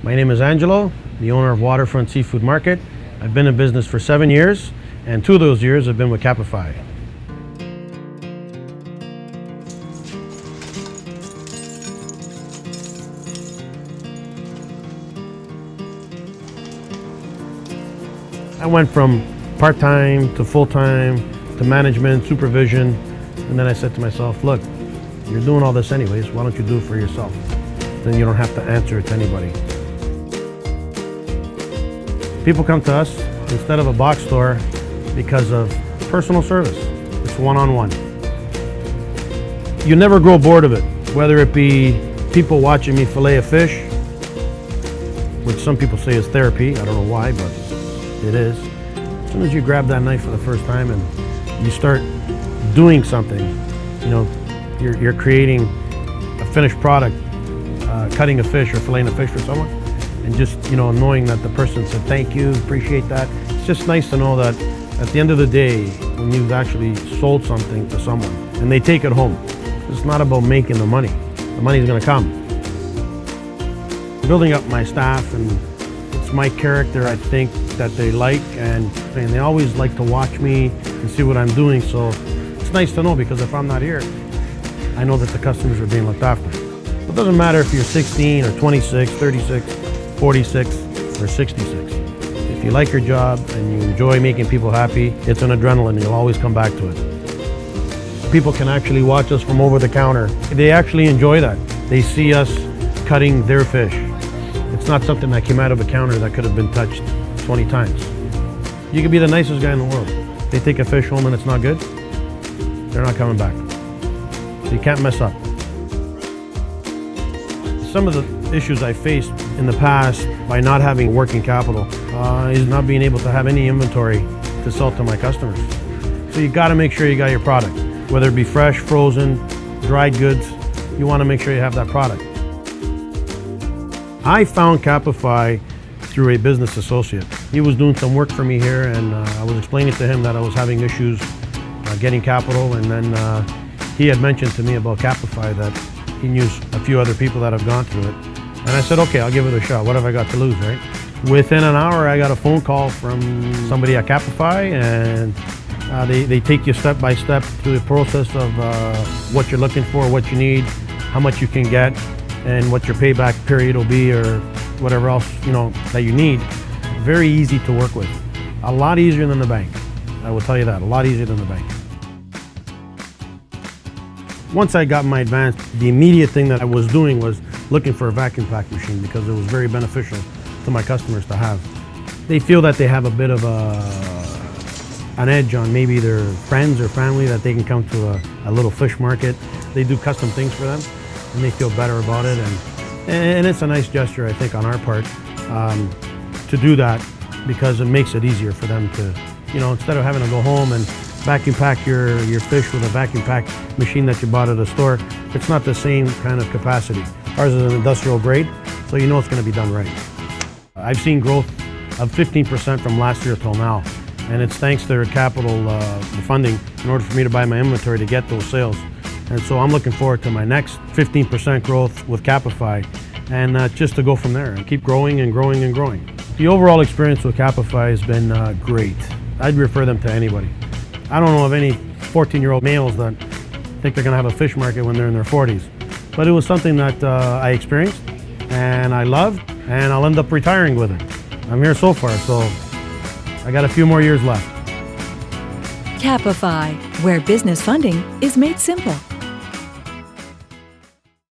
My name is Angelo, the owner of Waterfront Seafood Market. I've been in business for 7 years, and 2 of those years have been with Capify. I went from part-time to full-time to management, supervision, and then I said to myself, look, you're doing all this anyways, why don't you do it for yourself? Then you don't have to answer it to anybody. People come to us instead of a box store because of personal service. It's one-on-one. You never grow bored of it, whether it be people watching me fillet a fish, which some people say is therapy. I don't know why, but it is. As soon as you grab that knife for the first time and you start doing something, you know, you're creating a finished product, cutting a fish or filleting a fish for someone, and just, you know, knowing that the person said thank you, appreciate that. It's just nice to know that at the end of the day, when you've actually sold something to someone and they take it home, it's not about making the money. The money's gonna come. Building up my staff, and it's my character, I think, that they like, and they always like to watch me and see what I'm doing, so it's nice to know, because if I'm not here, I know that the customers are being looked after. It doesn't matter if you're 16 or 26, 36, 46, or 66. If you like your job and you enjoy making people happy, it's an adrenaline. You'll always come back to it. People can actually watch us from over the counter. They actually enjoy that. They see us cutting their fish. It's not something that came out of a counter that could have been touched 20 times. You could be the nicest guy in the world. They take a fish home and it's not good, they're not coming back. So you can't mess up. Some of the issues I faced in the past by not having working capital is not being able to have any inventory to sell to my customers. So you got to make sure you got your product, whether it be fresh, frozen, dried goods. You want to make sure you have that product. I found Capify through a business associate. He was doing some work for me here, and I was explaining to him that I was having issues getting capital, and then he had mentioned to me about Capify, that he knew a few other people that have gone through it. And I said, okay, I'll give it a shot. What have I got to lose, right? Within an hour, I got a phone call from somebody at Capify, and they take you step by step through the process of what you're looking for, what you need, how much you can get, and what your payback period will be, or whatever else, you know, that you need. Very easy to work with. A lot easier than the bank. I will tell you that, a lot easier than the bank. Once I got my advance, the immediate thing that I was doing was looking for a vacuum pack machine, because it was very beneficial to my customers to have. They feel that they have a bit of an edge on maybe their friends or family, that they can come to a little fish market. They do custom things for them, and they feel better about it. And it's a nice gesture, I think, on our part to do that, because it makes it easier for them to, you know, instead of having to go home and vacuum pack your fish with a vacuum pack machine that you bought at a store. It's not the same kind of capacity. Ours is an industrial grade, so you know it's going to be done right. I've seen growth of 15% from last year till now, and it's thanks to their capital funding in order for me to buy my inventory to get those sales. And so I'm looking forward to my next 15% growth with Capify, and just to go from there and keep growing and growing and growing. The overall experience with Capify has been great. I'd refer them to anybody. I don't know of any 14-year-old males that think they're going to have a fish market when they're in their 40s. But it was something that I experienced and I loved, and I'll end up retiring with it. I'm here so far, so I got a few more years left. Capify, where business funding is made simple.